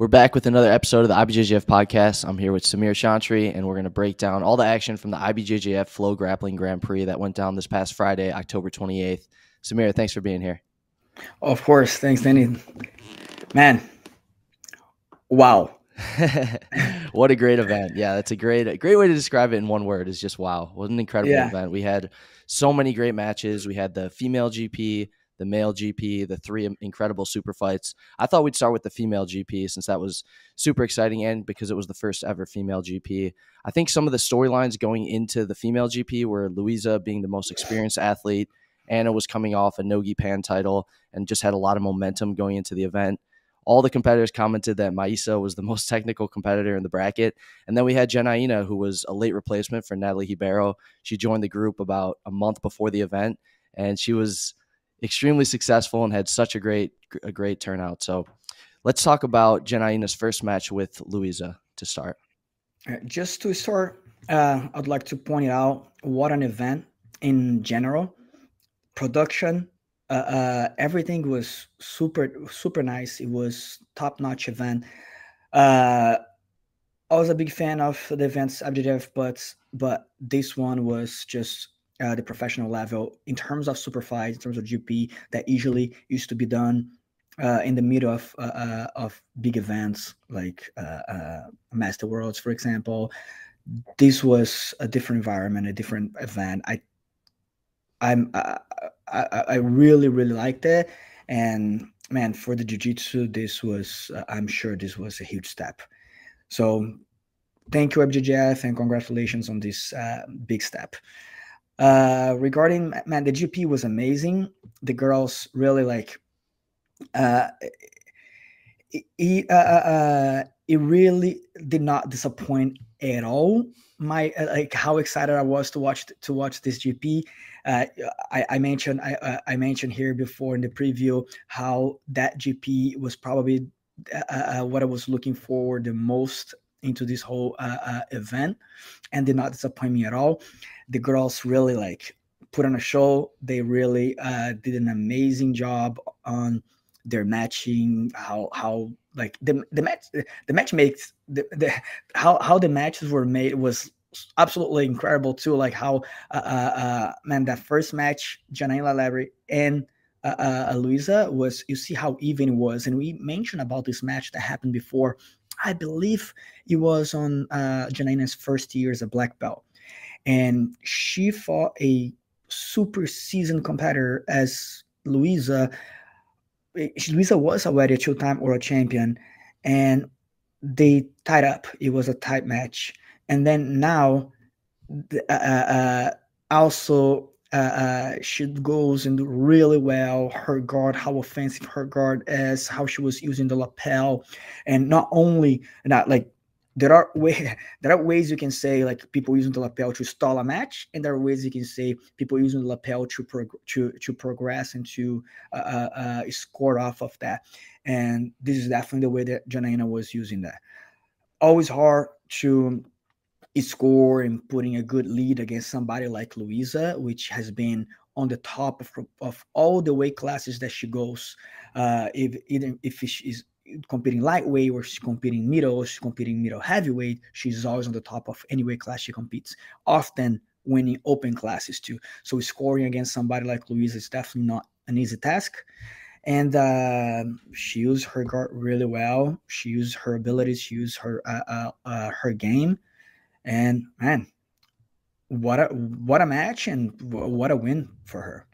We're back with another episode of the IBJJF podcast. I'm here with Samir Chantry, and we're going to break down all the action from the IBJJF FloGrappling Grand Prix that went down this past Friday, October 28th. Samir, thanks for being here. Of course. Thanks, Danny. Man, wow. What a great event. Yeah, that's a great way to describe it in one word is just wow. What an incredible event. We had so many great matches. We had the female GP, the male GP, the three incredible super fights. I thought we'd start with the female GP since that was super exciting and because it was the first ever female GP. I think some of the storylines going into the female GP were Louisa being the most experienced athlete. Anna was coming off a Nogi Pan title and just had a lot of momentum going into the event. All the competitors commented that Maisa was the most technical competitor in the bracket. And then we had Janaína, who was a late replacement for Natalie Ribeiro. She joined the group about a month before the event, and she was extremely successful and had such a great turnout. So let's talk about Janaína's first match with Louisa to start. Just to start, I'd like to point out what an event in general. Production, everything was super nice. It was top-notch event. I was a big fan of the events IBJJF, but this one was just the professional level in terms of super fights, in terms of GP that usually used to be done in the middle of big events like Master Worlds, for example. This was a different environment, a different event. I really liked it, and man, for the Jiu-Jitsu, this was I'm sure this was a huge step. So thank you IBJJF and congratulations on this big step. Regarding the GP was amazing. The girls really it really did not disappoint at all. How excited I was to watch this GP. I mentioned here before in the preview how that GP was probably what I was looking for the most into this whole event, and did not disappoint me at all. The girls really put on a show. They really did an amazing job on their matching. How the match makes how the matches were made was absolutely incredible too. Like how that first match, Janaína Lavery and Louisa, was, you see how even it was. And we mentioned about this match that happened before. I believe it was on Janaína's first year as a black belt, and she fought a super seasoned competitor as Louisa. Louisa was already a two-time world champion, and they tied up. It was a tight match. And then now, also, she goes and do really well. Her guard, how offensive her guard is, how she was using the lapel. And not only that, there are ways you can say people using the lapel to stall a match, and there are ways you can say people using the lapel to progress and to score off of that. And this is definitely the way that Janaína was using that. Always hard to score and putting a good lead against somebody like Louisa, which has been on the top of all the weight classes that she goes. If she is competing lightweight or she's competing middle, or she's competing middle heavyweight, she's always on the top of any weight class she competes, often winning open classes too. So scoring against somebody like Louisa is definitely not an easy task. And she used her guard really well. She used her abilities. She used her game. And man, what a match and what a win for her.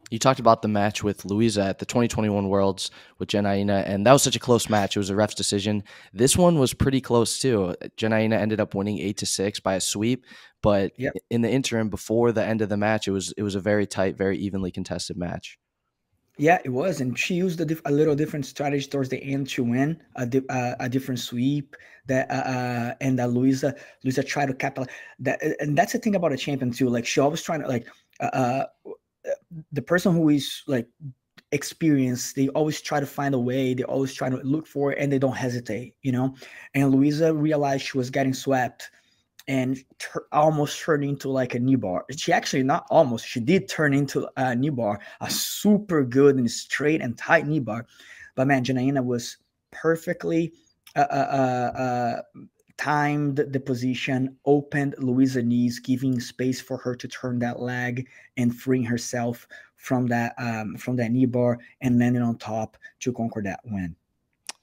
You talked about the match with Louisa at the 2021 Worlds with Janaína, and that was such a close match. It was a ref's decision. This one was pretty close too. Janaína ended up winning 8-6 by a sweep, but in the interim, before the end of the match, it was a very tight, very evenly contested match. Yeah, it was, and she used a little different strategy towards the end to win a different sweep. And Louisa tried to capitalize that, and that's the thing about a champion too. Like she always trying to the person who is experienced, they always try to find a way. They always try to look for it, and they don't hesitate, And Louisa realized she was getting swept, and almost turned into like a knee bar. She actually not almost, she did turn into a knee bar, a super good and straight and tight knee bar. But man, Janaína was perfectly timed the position, opened Louisa's knees, giving space for her to turn that leg and freeing herself from that knee bar and landing on top to conquer that win.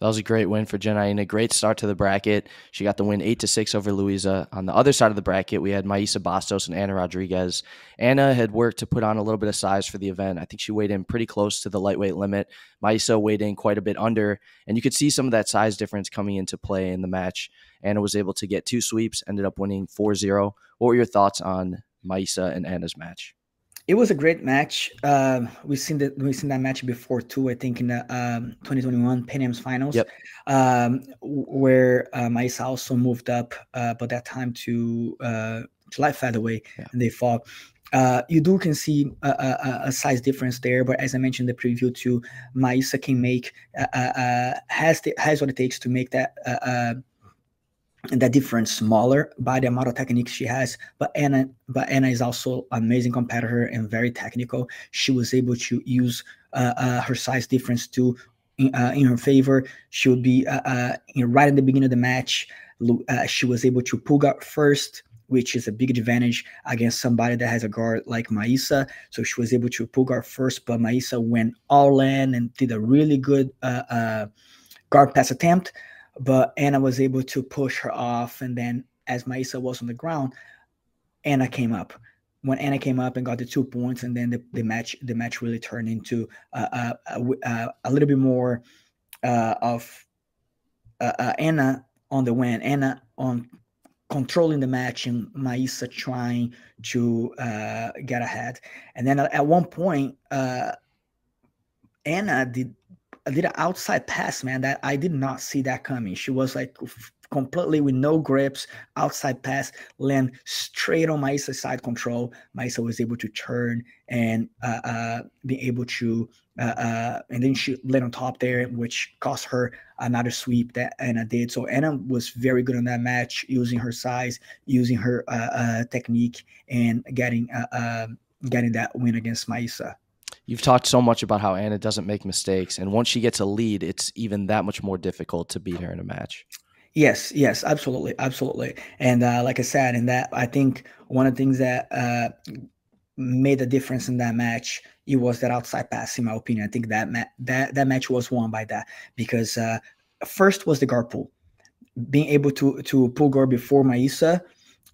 That was a great win for Janaína. Great start to the bracket. She got the win 8-6 over Louisa. On the other side of the bracket, we had Maisa Bastos and Anna Rodriguez. Anna had worked to put on a little bit of size for the event. I think she weighed in pretty close to the lightweight limit. Maisa weighed in quite a bit under, and you could see some of that size difference coming into play in the match. Anna was able to get 2 sweeps, ended up winning 4-0. What were your thoughts on Maisa and Anna's match? It was a great match. We've seen that match before too. I think in the 2021 Pan Am's finals, Yep. Where Maisa also moved up, but that time to light featherweight, and they fought. You can see a size difference there, but as I mentioned in the preview too, Maisa can make has what it takes to make that difference smaller by the amount of techniques she has. But Anna is also an amazing competitor and very technical. She was able to use her size difference too in her favor. She would be right in the beginning of the match. She was able to pull guard first, which is a big advantage against somebody that has a guard like Maisa. So she was able to pull guard first, but Maisa went all in and did a really good guard pass attempt. But Anna was able to push her off, and then as Maisa was on the ground, Anna came up. When Anna came up and got the 2 points, and then the match really turned into a little bit more of Anna on the win, Anna on controlling the match, and Maisa trying to get ahead. And then at one point, Anna did an outside pass, man, that I did not see that coming. She was like completely with no grips, outside pass, land straight on Maisa's side control. Maisa was able to turn and be able to, and then she landed on top there, which cost her another sweep that Anna did. So Anna was very good on that match, using her size, using her technique, and getting that win against Maisa. You've talked so much about how Anna doesn't make mistakes, and once she gets a lead, it's even that much more difficult to beat her in a match. Yes, absolutely. And like I said, in that, I think one of the things that made a difference in that match, it was that outside pass, in my opinion. I think that match was won by that, because first was the guard pull. Being able to pull guard before Maisa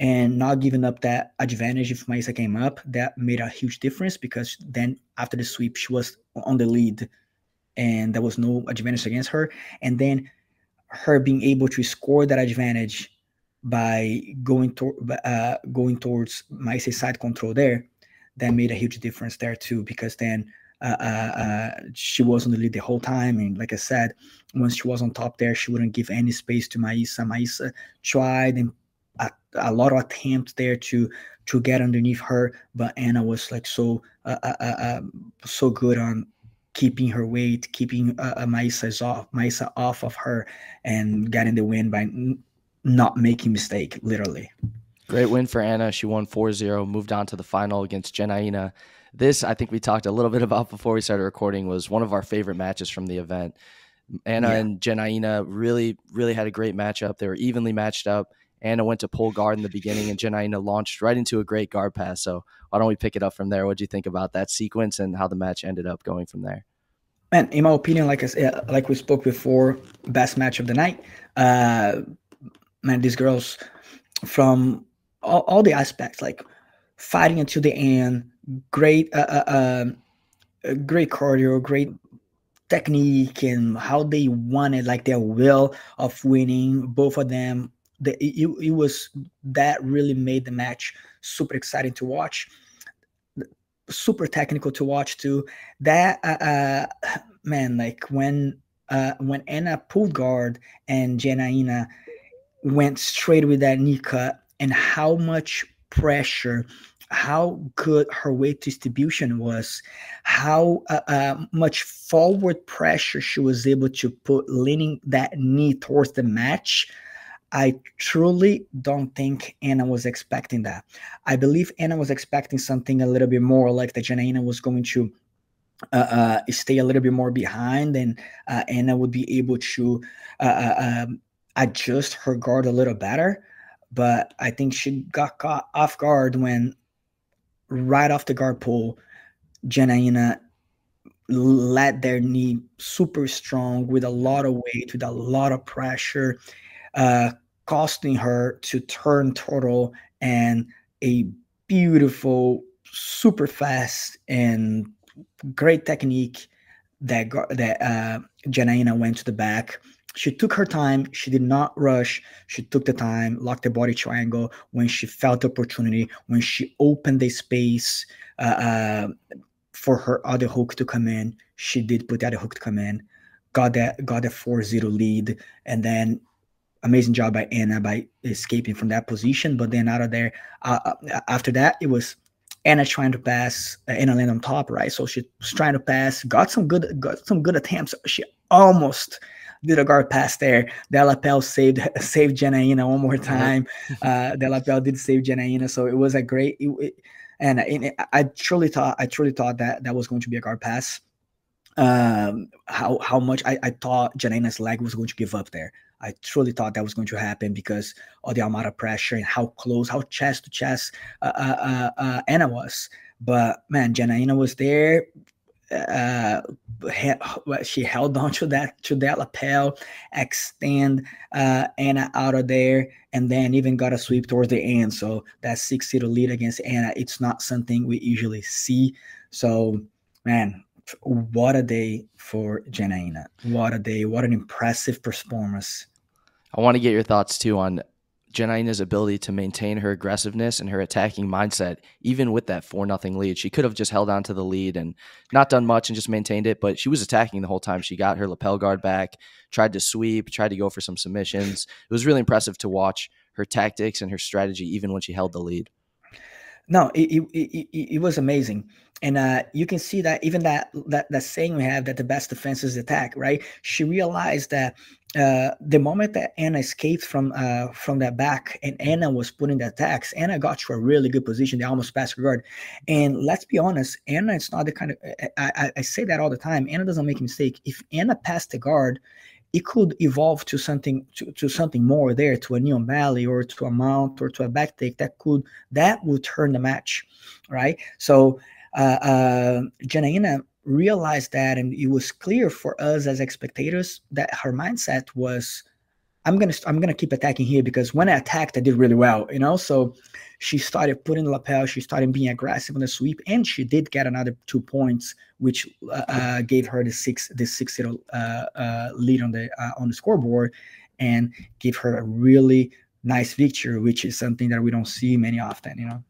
and not giving up that advantage if Maisa came up, that made a huge difference, because then after the sweep, she was on the lead and there was no advantage against her. And then her being able to score that advantage by going towards Maisa's side control there, that made a huge difference there too, because then she was on the lead the whole time. And like I said, once she was on top there, she wouldn't give any space to Maisa. Maisa tried and a lot of attempts there to get underneath her, but Anna was like so good on keeping her weight, keeping Maisa off of her, and getting the win by not making mistake, literally. Great win for Anna. She won 4-0, moved on to the final against Janaína. This, I think we talked a little bit about before we started recording, was one of our favorite matches from the event. Anna and Janaína really, really had a great matchup. They were evenly matched up. Anna went to pull guard in the beginning, and Janaína launched right into a great guard pass. So why don't we pick it up from there? What do you think about that sequence and how the match ended up going from there? Man, in my opinion, like we spoke before, best match of the night. Man, these girls, from all the aspects, like fighting until the end, great cardio, great technique, and how they wanted, like their will of winning, both of them. It was that really made the match super exciting to watch, super technical to watch too. That man, like when Anna pulled guard and Janaína went straight with that knee cut, and how much pressure, how good her weight distribution was, how much forward pressure she was able to put, leaning that knee towards the match. I truly don't think Anna was expecting that. I believe Anna was expecting something a little bit more, like that Janaína was going to stay a little bit more behind, and Anna would be able to adjust her guard a little better, but I think she got caught off guard when right off the guard pull, Janaína let their knee super strong with a lot of weight, with a lot of pressure, uh, costing her to turn total and a beautiful, super fast and great technique that Janaína went to the back. She took her time. She did not rush. She took the time, locked the body triangle when she felt the opportunity, when she opened the space for her other hook to come in. She did put that hook to come in, got a 4-0 lead, and then amazing job by Anna by escaping from that position. But then out of there, after that, it was Anna trying to pass. Anna land on top, right? So she was trying to pass, got some good attempts. She almost did a guard pass there. De La Pelle saved Janaína one more time. De La Pelle did save Janaína, so it was a great. And I truly thought that was going to be a guard pass. How much I thought Janaína's leg was going to give up there. I truly thought that was going to happen because of the amount of pressure and how close, how chest to chest Anna was. But man, Janaína was there. She held on to that lapel, extend Anna out of there, and then even got a sweep towards the end. So that 6-0 lead against Anna, it's not something we usually see. So man, what a day for Janaína. What a day. What an impressive performance. I want to get your thoughts too on Janaína's ability to maintain her aggressiveness and her attacking mindset, even with that 4-0 lead. She could have just held on to the lead and not done much and just maintained it, but she was attacking the whole time. She got her lapel guard back, tried to sweep, tried to go for some submissions. It was really impressive to watch her tactics and her strategy, even when she held the lead. No, it was amazing. And you can see that even that saying we have that the best defense is attack, right? She realized that the moment that Anna escaped from that back and Anna was putting the attacks, Anna got to a really good position. They almost passed her guard. And let's be honest, Anna is not the kind of, I say that all the time, Anna doesn't make a mistake. If Anna passed the guard, it could evolve to something more there, to a neon valley or to a mount or to a back take that would turn the match, right? So Janaína realized that, and it was clear for us as spectators that her mindset was, I'm gonna keep attacking here because when I attacked, I did really well, So she started putting the lapel, she started being aggressive on the sweep, and she did get another 2 points, which gave her the 6-0 lead on the scoreboard, and gave her a really nice victory, which is something that we don't see many often,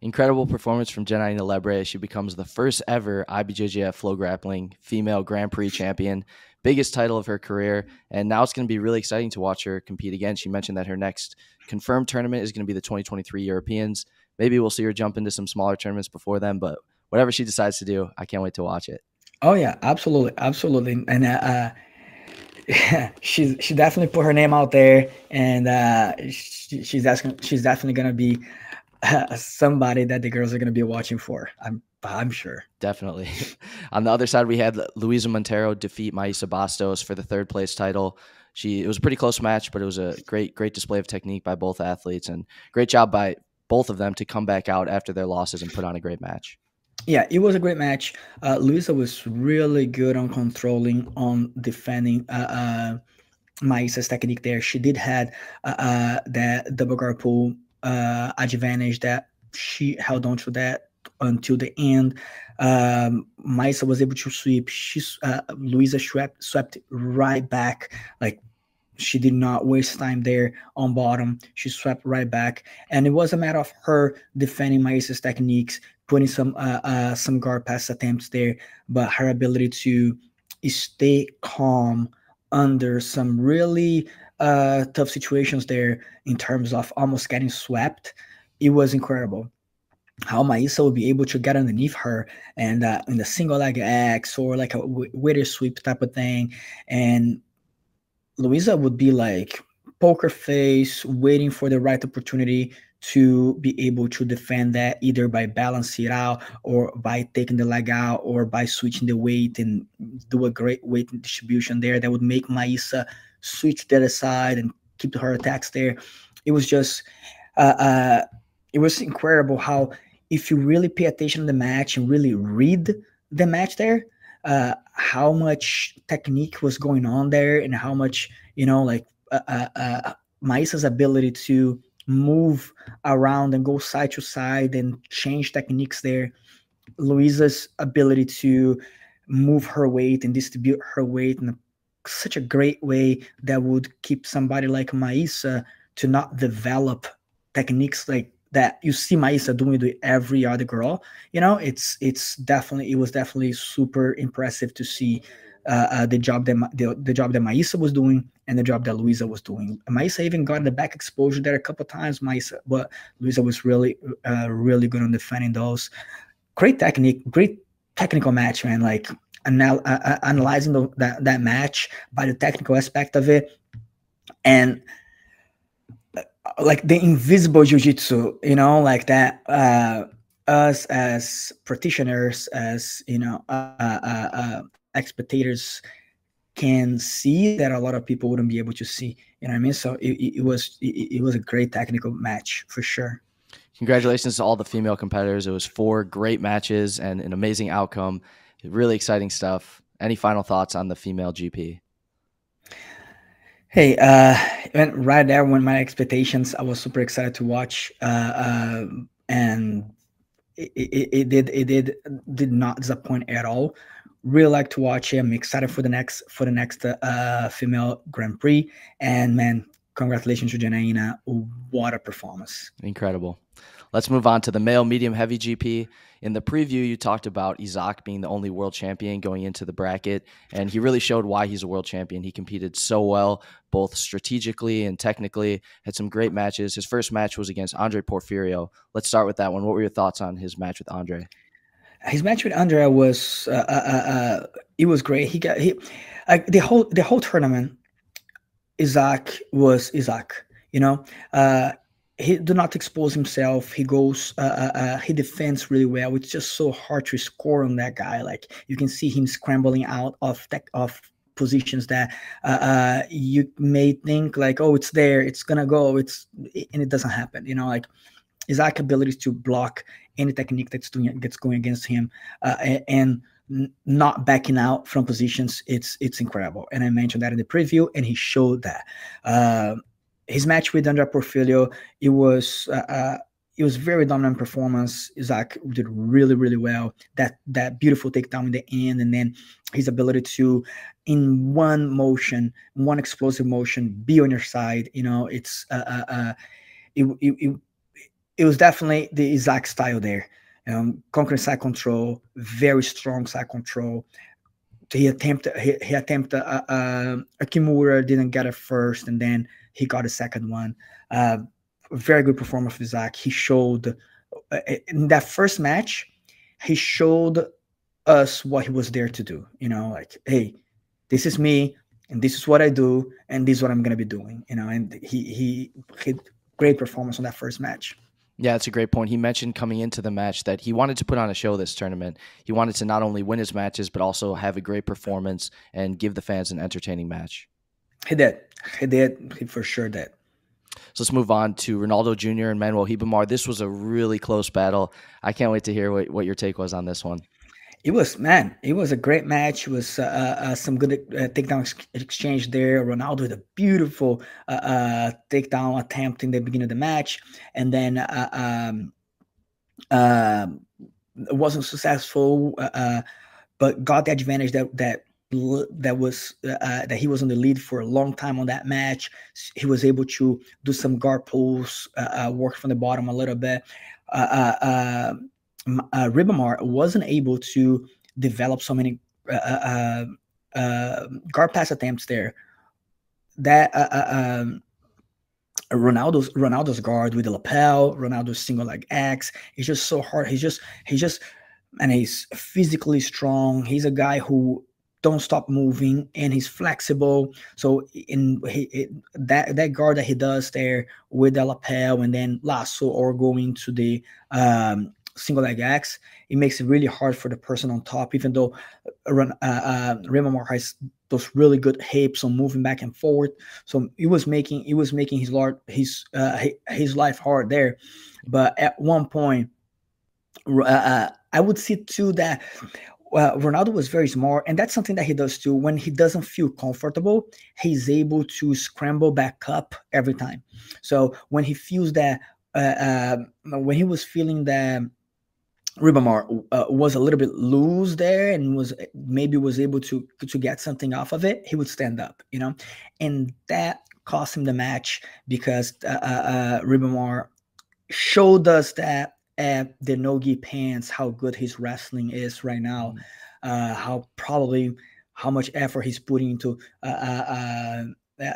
Incredible performance from Janaína Lebre. She becomes the first ever IBJJF FloGrappling female Grand Prix champion, biggest title of her career. And now it's going to be really exciting to watch her compete again. She mentioned that her next confirmed tournament is going to be the 2023 Europeans. Maybe we'll see her jump into some smaller tournaments before then, but whatever she decides to do, I can't wait to watch it. Oh yeah, absolutely. Absolutely. And she definitely put her name out there, and she's definitely going to be somebody that the girls are going to be watching for. I'm sure. Definitely. On the other side, we had Luisa Montero defeat Maisa Bastos for the 3rd place title. It was a pretty close match, but it was a great display of technique by both athletes, and great job by both of them to come back out after their losses and put on a great match. Yeah, it was a great match. Luisa was really good on controlling, on defending Maisa's technique there. She did had that double guard pull advantage that she held on to that until the end. Maisa was able to sweep. Luisa swept right back. Like, she did not waste time there on bottom. She swept right back, and it was a matter of her defending Maisa's techniques, putting some guard pass attempts there, but her ability to stay calm under some really tough situations there in terms of almost getting swept, it was incredible. How Maisa would be able to get underneath her and in the single leg X or like a waiter sweep type of thing, and Luisa would be like poker face, waiting for the right opportunity to be able to defend that, either by balancing it out or by taking the leg out or by switching the weight and do a great weight distribution there that would make Maisa switch to the other side and keep her attacks there. It was just it was incredible how, if you really pay attention to the match and really read the match there, how much technique was going on there, and how much, like Maisa's ability to move around and go side to side and change techniques there. Luisa's ability to move her weight and distribute her weight in such a great way that would keep somebody like Maisa to not develop techniques like that you see Maisa doing with every other girl. It was definitely super impressive to see the job that Maisa was doing and the job that Luisa was doing. Maisa even got the back exposure there a couple times, but Luisa was really really good on defending those. Great technical match, man. Like analyzing that match by the technical aspect of it, and like the invisible jiu-jitsu, like that us as practitioners, as spectators, can see that a lot of people wouldn't be able to see. You know what I mean? So it was a great technical match for sure. Congratulations to all the female competitors. It was 4 great matches and an amazing outcome. Really exciting stuff. Any final thoughts on the female GP? Hey, went right there when my expectations. I was super excited to watch, and it did not disappoint at all. Really like to watch it. I'm excited for the next female Grand Prix. And man, congratulations to Janaína. What a performance! Incredible. Let's move on to the male medium heavy GP. In the preview, you talked about Isaac being the only world champion going into the bracket, and he really showed why he's a world champion. He competed so well, both strategically and technically, had some great matches. His first match was against Andre Porfirio. Let's start with that one. What were your thoughts on his match with Andre? His match with Andre was it was great. The whole tournament. Isaac was Isaac. He do not expose himself. He goes, he defends really well. It's just so hard to score on that guy. Like you can see him scrambling out of positions that you may think like, oh, it's there, it's gonna go, and it doesn't happen. Like Isaac's ability to block any technique that's going against him, and not backing out from positions, it's incredible. And I mentioned that in the preview, and he showed that. His match with Andre Porfirio, it was very dominant performance. Isaac did really, really well. That beautiful takedown in the end, and then his ability to, in one explosive motion, be on your side. It was definitely the Isaac style there. Conquering side control, very strong side control. He attempted a Kimura, didn't get it first, and then he got a second one. Very good performance of Isaac. He showed in that first match, he showed us what he was there to do. Like, hey, this is me, and this is what I do, and this is what I'm gonna be doing. And he great performance on that first match. Yeah, that's a great point. He mentioned coming into the match that he wanted to put on a show this tournament. He wanted to not only win his matches, but also have a great performance and give the fans an entertaining match. He did. He for sure did. So let's move on to Ronaldo Jr. and Manuel Ribamar. This was a really close battle. I can't wait to hear what your take was on this one. It was a great match. It was some good takedown exchange there. Ronaldo with a beautiful takedown attempt in the beginning of the match, and then it wasn't successful, but got the advantage that he was on the lead for a long time on that match. He was able to do some guard pulls, work from the bottom a little bit. Ribamar wasn't able to develop so many guard pass attempts there. That Ronaldo's guard with the lapel, Ronaldo's single leg X, it's just so hard. He's physically strong. He's a guy who don't stop moving, and he's flexible. So that guard that he does there with the lapel and then lasso or going to the single leg X, it makes it really hard for the person on top, even though Remamar has those really good hips on moving back and forward. So it was making his life hard there. But at one point, I would see too that Ronaldo was very smart, and that's something that he does too. When he doesn't feel comfortable, he's able to scramble back up every time. So when he feels that, when he was feeling that Ribamar was a little bit loose there and was able to get something off of it, he would stand up, and that cost him the match because Ribamar showed us that at the no-gi pants how good his wrestling is right now, how much effort he's putting into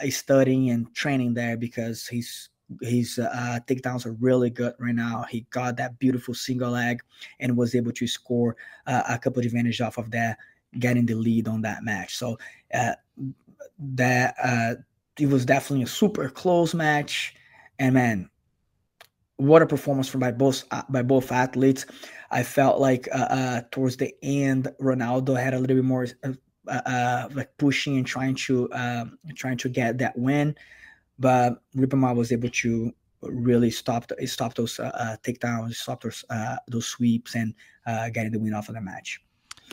studying and training there, because his takedowns are really good right now. He got that beautiful single leg and was able to score a couple of advantage off of that, getting the lead on that match. So that it was definitely a super close match, and man, what a performance from by both athletes. I felt like towards the end, Ronaldo had a little bit more like pushing and trying to get that win, but Ribamar was able to really stop those takedowns, stop those sweeps, and getting the win off of the match.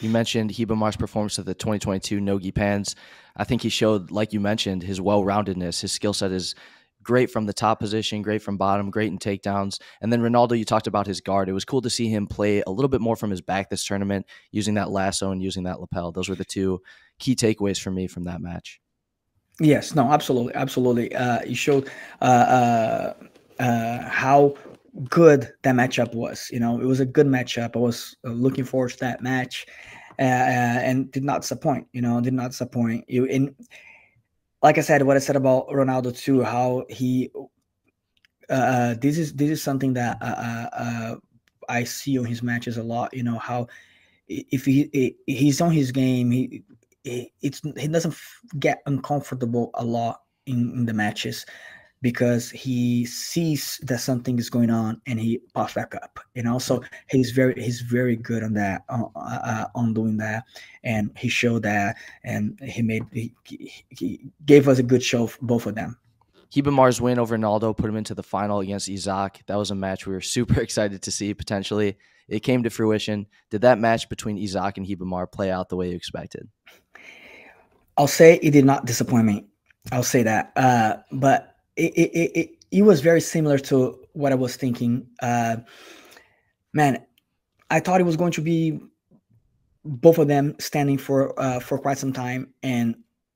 You mentioned Ribamar's performance of the 2022 no-gi pans. I think he showed, like you mentioned, his well-roundedness. His skill set is great from the top position, great from bottom, great in takedowns. And then Ronaldo, you talked about his guard. It was cool to see him play a little bit more from his back this tournament, using that lasso and using that lapel. Those were the two key takeaways for me from that match. Yes, no, absolutely, absolutely. He showed how good that matchup was. It was a good matchup. I was looking forward to that match, and did not disappoint. Did not disappoint. And like I said, what I said about Ronaldo too, how he this is something that I see on his matches a lot. How if he's on his game, he doesn't get uncomfortable a lot in the matches, because he sees that something is going on and he pops back up. So he's very good on that, on doing that, and he showed that, and he gave us a good show for both of them. Ribamar's win over Ronaldo put him into the final against Isaac. That was a match we were super excited to see potentially. It came to fruition. Did that match between Isaac and Ribamar play out the way you expected? I'll say it did not disappoint me. I'll say that. But it was very similar to what I was thinking. Man, I thought it was going to be both of them standing for quite some time, and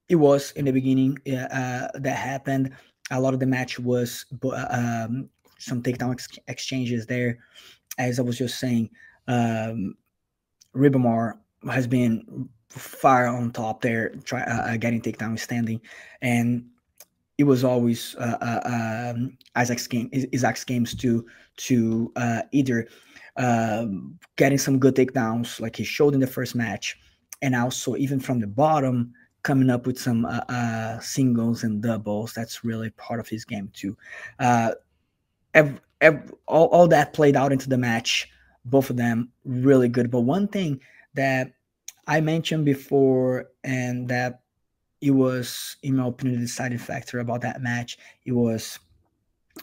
it was in the beginning. That happened. A lot of the match was some takedown exchanges there. As I was just saying, Ribamar has been far on top there, getting takedown standing, and it was always Isaac's games to either getting some good takedowns like he showed in the first match, and also even from the bottom coming up with some singles and doubles. That's really part of his game too. All that played out into the match. Both of them really good. But one thing that I mentioned before, and that it was, in my opinion, the deciding factor about that match, it was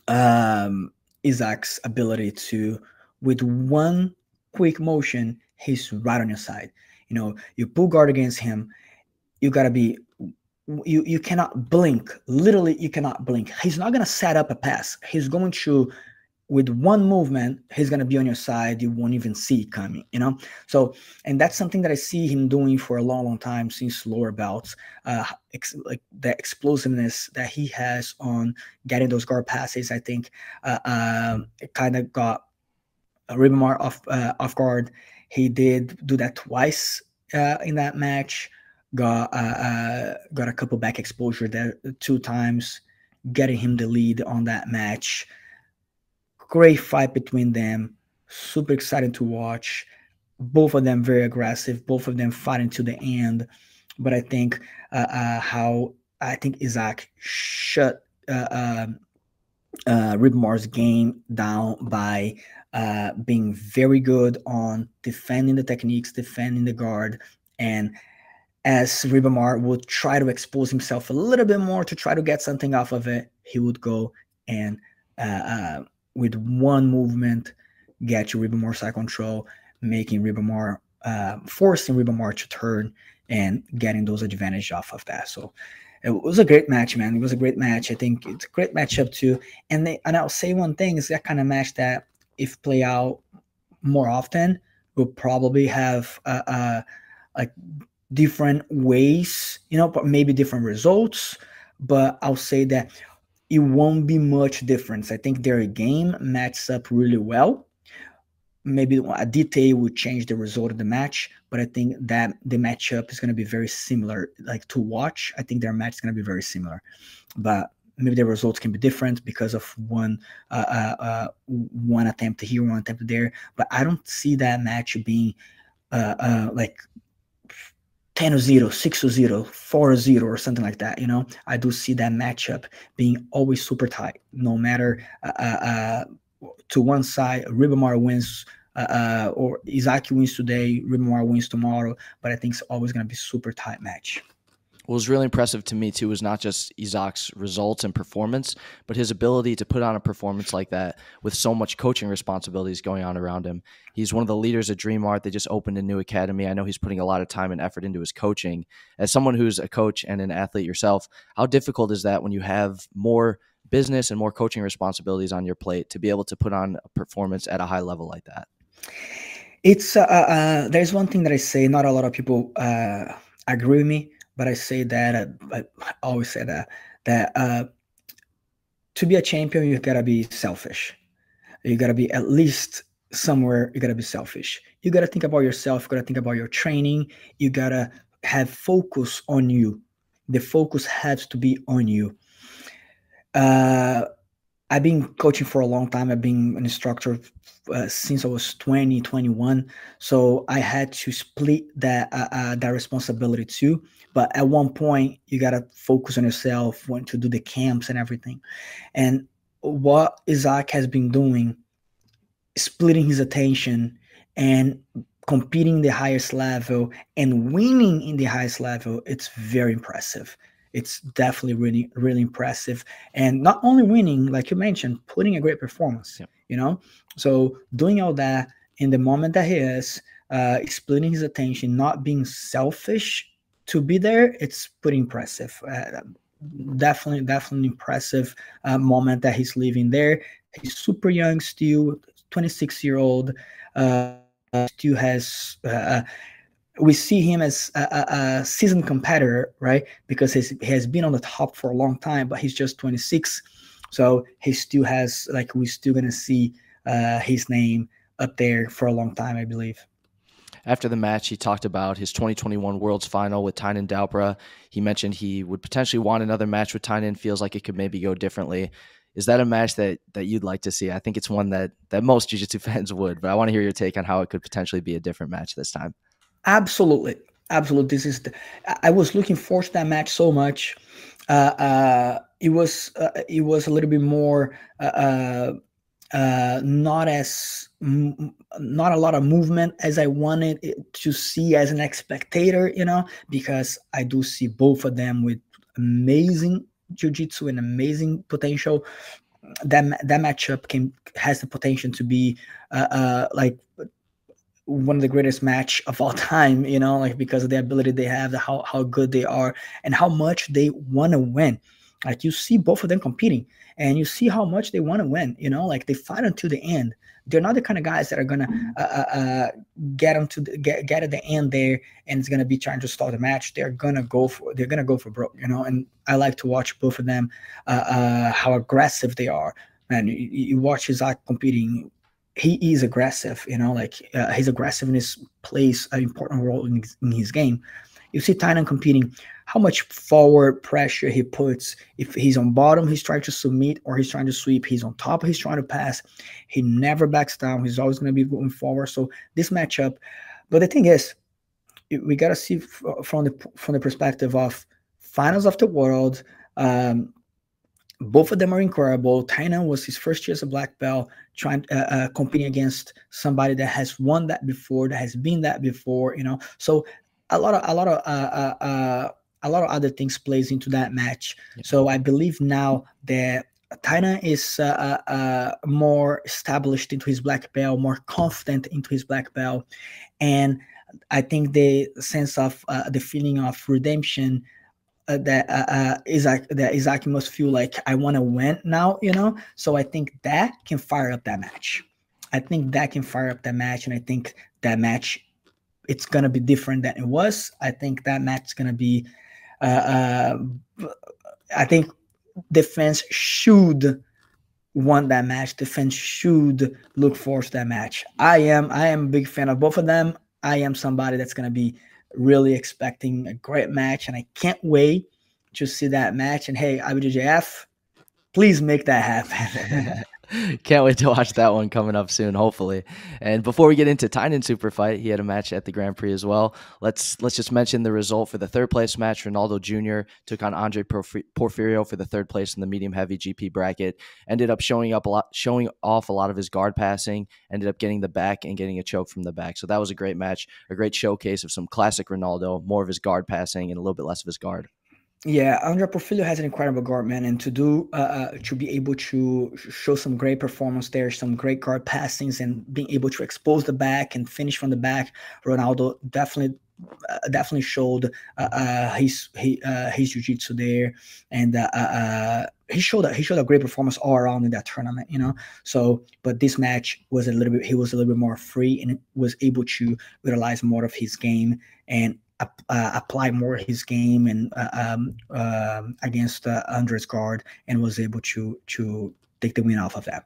Isaac's ability to, with one quick motion, he's right on your side. You pull guard against him, you gotta be, you cannot blink. Literally, you cannot blink. He's not gonna set up a pass. He's going to, with one movement, he's going to be on your side. You won't even see it coming, So, and that's something that I see him doing for a long, long time since lower belts. Like the explosiveness that he has on getting those guard passes, I think it kind of got Ribamar off guard. He did do that twice in that match. Got a couple back exposure there 2 times, getting him the lead on that match. Great fight between them. Super exciting to watch. Both of them very aggressive. Both of them fighting to the end. But I think Isaac shut Ribamar's game down by being very good on defending the techniques, defending the guard, and as Ribamar would try to expose himself a little bit more to try to get something off of it, he would go and with one movement get you Ribamar side control, making Ribamar, forcing Ribamar to turn and getting those advantage off of that. So it was a great match, man. It was a great match. I think it's a great matchup too. And I'll say one thing, is that kind of match that if play out more often, will probably have like different ways, but maybe different results. But I'll say that it won't be much difference. I think their game matches up really well. Maybe a detail would change the result of the match, but I think that the matchup is going to be very similar. Like to watch, I think their match is going to be very similar, but maybe the results can be different because of one attempt here, one attempt there. But I don't see that match being like 10-0, 6-0, 4-0, or something like that. I do see that matchup being always super tight, no matter to one side. Ribamar wins, or Isaac wins today, Ribamar wins tomorrow, but I think it's always going to be super tight match. What was really impressive to me too was not just Isaac's results and performance, but his ability to put on a performance like that with so much coaching responsibilities going on around him. He's one of the leaders at Dream Art. They just opened a new academy. I know he's putting a lot of time and effort into his coaching. As someone who's a coach and an athlete yourself, how difficult is that when you have more business and more coaching responsibilities on your plate to be able to put on a performance at a high level like that? It's there's one thing that I say, not a lot of people agree with me, but I say that I always say that to be a champion, you gotta be selfish. You gotta be at least somewhere. You gotta be selfish. You gotta think about yourself. You gotta think about your training. You gotta have focus on you. The focus has to be on you. I've been coaching for a long time. I've been an instructor since I was 20, 21. So I had to split that responsibility too. But at one point, you got to focus on yourself, want to do the camps and everything. And what Isaac has been doing, splitting his attention and competing the highest level and winning in the highest level, it's very impressive. It's definitely really, really impressive. And not only winning, like you mentioned, putting a great performance, So doing all that in the moment that he is, splitting his attention, not being selfish to be there, it's pretty impressive. Definitely impressive moment that he's living there. He's super young still, 26-year-old, still has... we see him as a seasoned competitor, right? Because he has been on the top for a long time, but he's just 26. So he still has, we're still going to see his name up there for a long time, I believe. After the match, he talked about his 2021 Worlds Final with Tynan Daupra. He mentioned he would potentially want another match with Tynan, feels like it could maybe go differently. Is that a match that you'd like to see? I think it's one that most Jiu-Jitsu fans would, but I want to hear your take on how it could potentially be a different match this time. Absolutely. I was looking forward to that match so much. It was a little bit more not a lot of movement as I wanted to see as an spectator, because I do see both of them with amazing jiu-jitsu and amazing potential. That matchup has the potential to be like one of the greatest match of all time, because of the ability they have, how good they are, and how much they want to win. You see both of them competing, and you see how much they want to win. They fight until the end. They're not the kind of guys that are gonna get at the end there, and it's gonna be trying to start the match. They're gonna go for broke. And I like to watch both of them, how aggressive they are. And you watch Isaac competing. He is aggressive, his aggressiveness plays an important role in his game. You see Tynan competing, how much forward pressure he puts. If he's on bottom, he's trying to submit, or he's trying to sweep. He's on top, he's trying to pass. He never backs down. He's always going to be going forward. So this matchup, but the thing is, we got to see from the perspective of finals of the world, both of them are incredible. Tainan was his first year as a black belt, trying competing against somebody that has won that before, that has been that before. So a lot of other things plays into that match. Yeah. So I believe now that Tainan is more established into his black belt, more confident into his black belt, and I think the sense of the feeling of redemption that Isaac must feel like I want to win now, So I think that can fire up that match. And I think that match, it's gonna be different than it was. I think that match is gonna be. I think the fans should want that match. The fans should look forward to that match. I am a big fan of both of them. I am somebody that's gonna be really expecting a great match, and I can't wait to see that match. And hey, IBJJF, please make that happen. Can't wait to watch that one coming up soon, hopefully. And before we get into Tainan's super fight, he had a match at the Grand Prix as well. Let's just mention the result for the third place match. Ronaldo Jr. took on Andre Porfirio for the third place in the medium heavy GP bracket. Ended up showing off a lot of his guard passing. Ended up getting the back and getting a choke from the back. So that was a great match, a great showcase of some classic Ronaldo, more of his guard passing and a little bit less of his guard. Yeah, Andre Porfirio has an incredible guard, man, and to be able to show some great performance there, some great guard passings, and being able to expose the back and finish from the back, Ronaldo definitely showed his jiu-jitsu there, and he showed a great performance all around in that tournament, So, but this match was he was a little bit more free and was able to utilize more of his game and apply more his game and against Andre's guard, and was able to take the win off of that.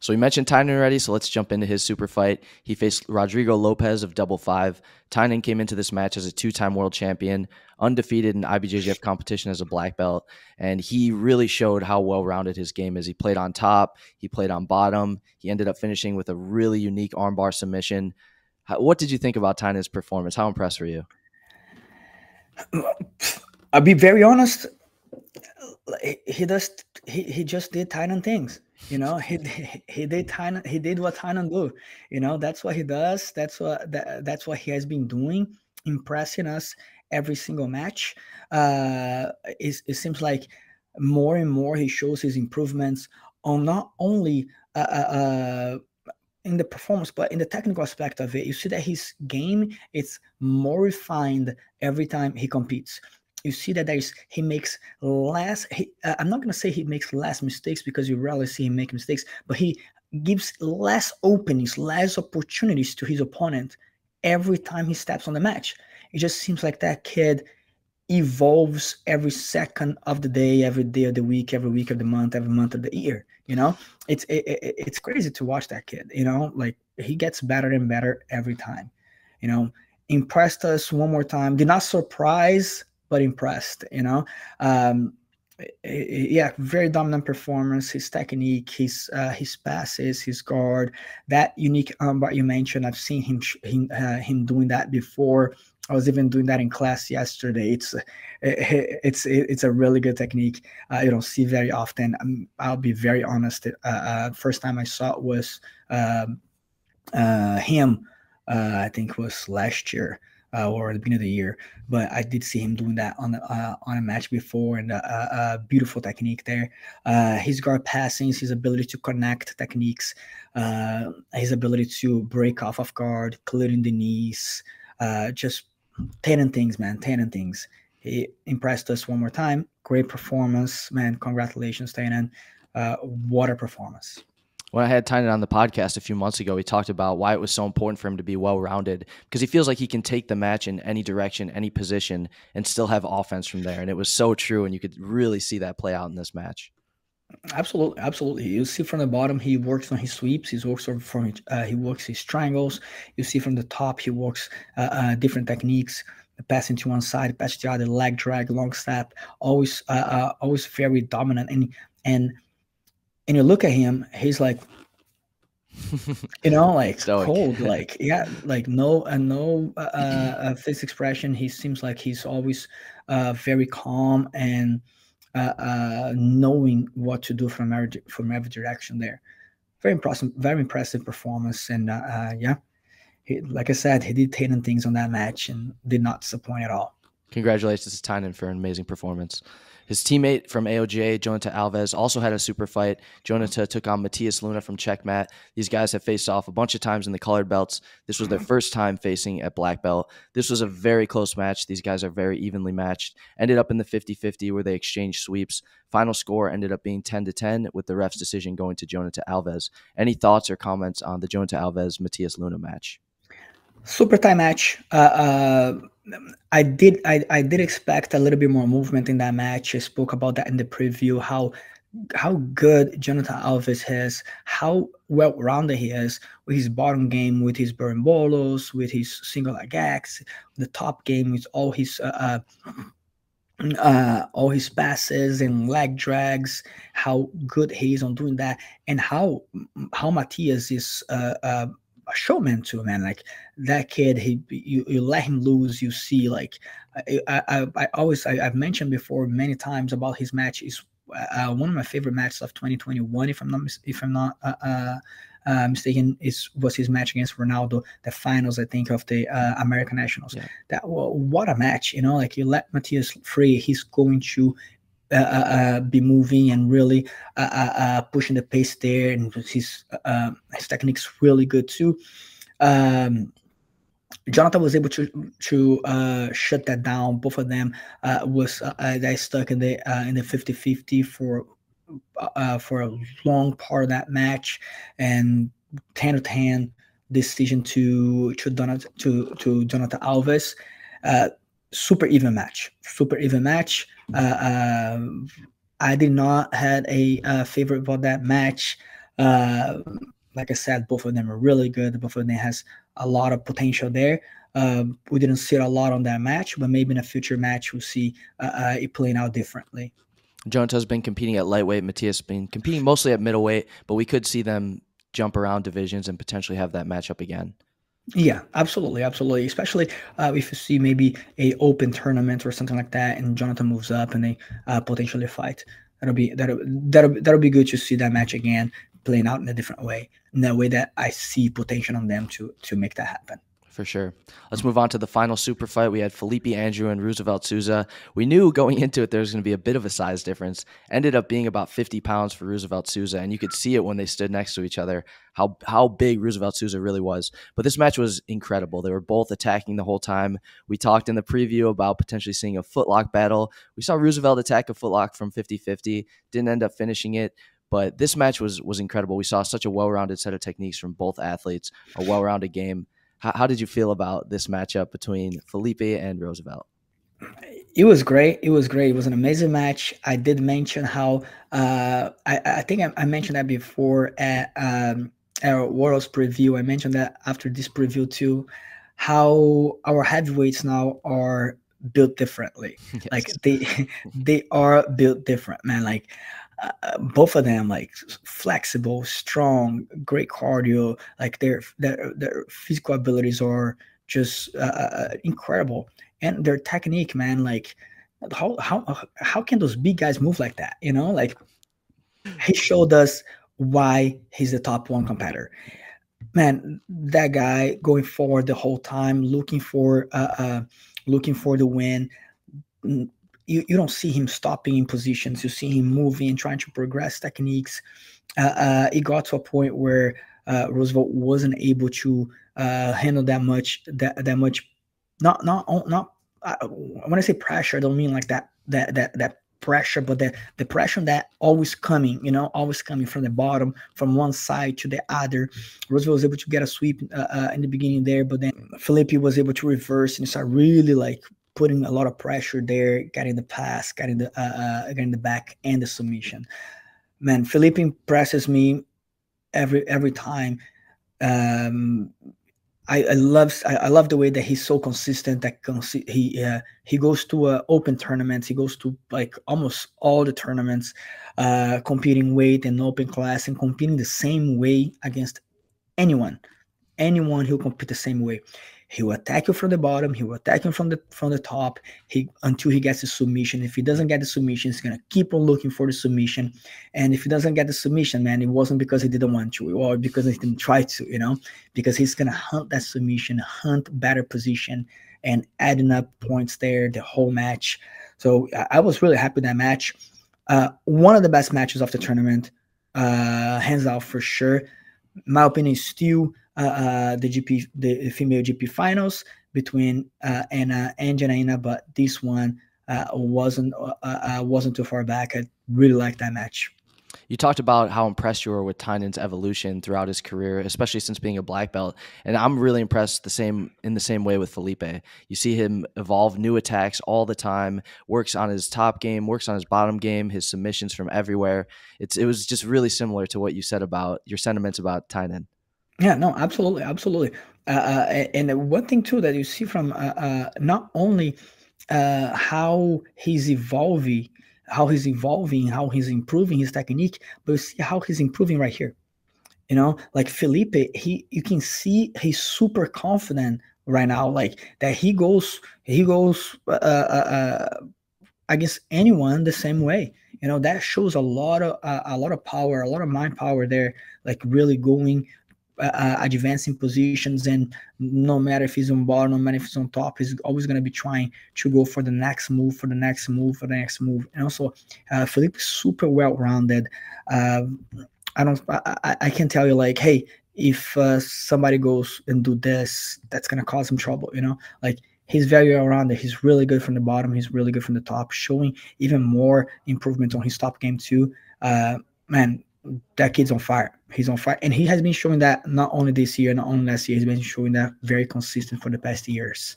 So we mentioned Tainan already, so let's jump into his super fight. He faced Rodrigo Lopez of Double Five. Tainan came into this match as a two-time world champion, undefeated in IBJJF competition as a black belt, and he really showed how well-rounded his game is. He played on top, he played on bottom, he ended up finishing with a really unique armbar submission. What did you think about Tainan's performance? How impressed were you? I'll be very honest. He just did Tainan things. He did Tainan. He did what Tainan do. That's what he does. That's what he has been doing, impressing us every single match. It seems like more and more he shows his improvements on not only in the performance, but in the technical aspect of it. You see that his game is more refined every time he competes. You see that he makes less. I'm not going to say he makes less mistakes, because you rarely see him make mistakes, but he gives less openings, less opportunities to his opponent every time he steps on the match. It just seems like that kid evolves every second of the day, every day of the week, every week of the month, every month of the year. It's crazy to watch that kid. Like, he gets better and better every time. Impressed us one more time. Did not surprise, but impressed. Yeah, very dominant performance. His technique, his passes, his guard, that unique armbar you mentioned. I've seen him doing that before. I was even doing that in class yesterday. It's a really good technique. You don't see very often. I'll be very honest. First time I saw it was him. I think it was last year or at the beginning of the year. But I did see him doing that on a match before, and a beautiful technique there. His guard passings, his ability to connect techniques, his ability to break off of guard, clearing the knees, just Tainan things, man. Tainan things. He impressed us one more time. Great performance, man. Congratulations, Tainan. What a performance. When I had Tainan on the podcast a few months ago, he talked about why it was so important for him to be well-rounded, because he feels like he can take the match in any direction, any position, and still have offense from there. And it was so true, and you could really see that play out in this match. Absolutely. You see from the bottom, he works on his sweeps. He works his triangles. You see from the top, he works different techniques. Passing to one side, pass to the other, leg drag, long step. Always very dominant. And you look at him, he's like, like stoic. Cold, like, yeah, like no face expression. He seems like he's always very calm and knowing what to do from every direction there. Very impressive performance. And yeah, like I said, he did 10 things on that match and did not disappoint at all. Congratulations to Tynan for an amazing performance. His teammate from AOJ, Jonata Alves, also had a super fight. Jonata took on Matias Luna from Checkmat. These guys have faced off a bunch of times in the colored belts. This was their first time facing at black belt. This was a very close match. These guys are very evenly matched. Ended up in the 50-50 where they exchanged sweeps. Final score ended up being 10-10 with the ref's decision going to Jonata Alves. Any thoughts or comments on the Jonata Alves-Matias Luna match? Super tight match. I did expect a little bit more movement in that match. I spoke about that in the preview. How good Jonathan Alves is, how well rounded he is with his bottom game, with his berimbolos, with his single leg X, the top game with all his passes and leg drags. How good he is on doing that, and how Matias is a showman too, man. Like that kid, you let him lose, you see. Like I've mentioned before many times about his match is one of my favorite matches of 2021. If I'm not mistaken, was his match against Ronaldo, the finals, I think, of the American Nationals. Yeah. What a match, you know. Like you let Matias free, he's going to be moving and really pushing the pace there, and his technique's really good too. Jonathan was able to shut that down. Both of them was they stuck in the 50-50 for a long part of that match, and 10-10 decision to Jonathan Alves. Super even match. I did not had a favorite about that match. Like I said, both of them are really good. Both of them has a lot of potential there. We didn't see it a lot on that match, but maybe in a future match we'll see it playing out differently. Jonata's been competing at lightweight. Matias been competing mostly at middleweight, but we could see them jump around divisions and potentially have that matchup again. Yeah, absolutely. Especially if you see maybe a open tournament or something like that, and Jonathan moves up and they potentially fight. That'll be good to see that match again playing out in a different way, in a way that I see potential on them to make that happen. For sure. Let's move on to the final super fight. We had Felipe Andrew and Roosevelt Souza. We knew going into it there was going to be a bit of a size difference. Ended up being about 50 pounds for Roosevelt Souza, and you could see it when they stood next to each other, how big Roosevelt Souza really was. But this match was incredible. They were both attacking the whole time. We talked in the preview about potentially seeing a footlock battle. We saw Roosevelt attack a footlock from 50-50. Didn't end up finishing it. But this match was incredible. We saw such a well-rounded set of techniques from both athletes, a well-rounded game. How did you feel about this matchup between Felipe and Roosevelt? It was great. It was an amazing match. I did mention how I think I mentioned that before at our Worlds preview. I mentioned that after this preview too, how our heavyweights now are built differently. Yes. Like they are built different, man. Like both of them, like flexible, strong, great cardio. Like their physical abilities are just incredible, and their technique, man. Like how can those big guys move like that? You know, like he showed us why he's the top one competitor. Man, that guy going forward the whole time, looking for the win. You don't see him stopping in positions. You see him moving and trying to progress techniques. It got to a point where Roosevelt wasn't able to handle that much. Not. When I say pressure, I don't mean like that pressure, but the pressure that always coming, always coming from the bottom, from one side to the other. Roosevelt was able to get a sweep in the beginning there, but then Felipe was able to reverse and start really like putting a lot of pressure there, getting the pass, getting the back and the submission. Man, Felipe impresses me every time. I love the way that he's so consistent. That he goes to open tournaments. He goes to like almost all the tournaments, competing weight and open class, and competing the same way against anyone. anyone, he'll compete the same way. He will attack you from the bottom. He will attack you from the top. Until he gets the submission. If he doesn't get the submission, he's gonna keep on looking for the submission. And if he doesn't get the submission, man, it wasn't because he didn't want to, or because he didn't try to, because he's gonna hunt that submission, hunt better position, and adding up points there the whole match. So I was really happy with that match. One of the best matches of the tournament, hands out for sure. My opinion is still the female GP finals between Anna and Janaína, but this one wasn't too far back. I really liked that match. You talked about how impressed you were with Tynan's evolution throughout his career, especially since being a black belt. And I'm really impressed in the same way with Felipe. You see him evolve new attacks all the time, works on his top game, works on his bottom game, his submissions from everywhere. It was just really similar to what you said about your sentiments about Tynan. Yeah, no, absolutely, absolutely. And one thing too that you see from not only how he's evolving, how he's improving his technique, but you see how he's improving right here. Like Felipe, you can see he's super confident right now, like that he goes against anyone the same way. That shows a lot of power, a lot of mind power there, like really going advancing positions, and no matter if he's on bottom, no matter if he's on top, he's always going to be trying to go for the next move, for the next move, for the next move. And also, Felipe is super well-rounded. I can tell you, like, hey, if somebody goes and do this, that's going to cause him trouble, like he's very well-rounded. He's really good from the bottom. He's really good from the top, showing even more improvement on his top game too. Man, that kid's on fire. He's on fire. And he has been showing that not only this year, not only last year, he's been showing that very consistent for the past years.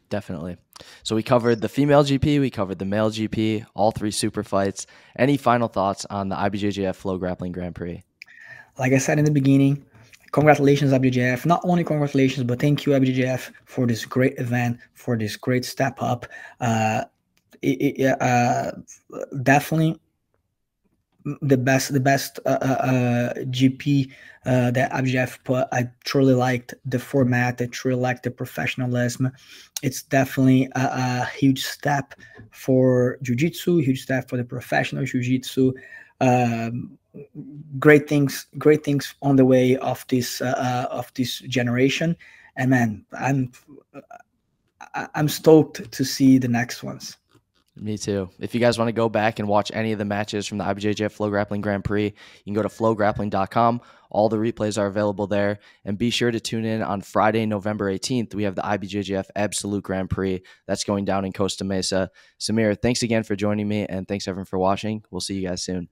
Definitely. So we covered the female GP, we covered the male GP, all three super fights. Any final thoughts on the IBJJF FloGrappling Grand Prix? Like I said in the beginning, congratulations, IBJJF. Not only congratulations, but thank you, IBJJF, for this great event, for this great step up. Definitely the best GP that IBJJF put. I truly liked the format. I truly liked the professionalism. It's definitely a huge step for Jiu-Jitsu, huge step for the professional Jiu-Jitsu. Great things on the way of this generation. And man, I'm stoked to see the next ones. Me too. If you guys want to go back and watch any of the matches from the IBJJF FloGrappling Grand Prix, you can go to FloGrappling.com. All the replays are available there. And be sure to tune in on Friday, November 18th. We have the IBJJF Absolute Grand Prix. That's going down in Costa Mesa. Samir, thanks again for joining me, and thanks everyone for watching. We'll see you guys soon.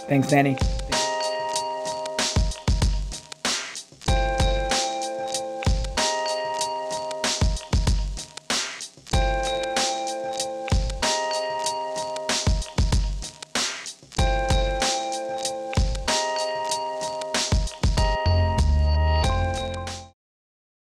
Thanks, Danny.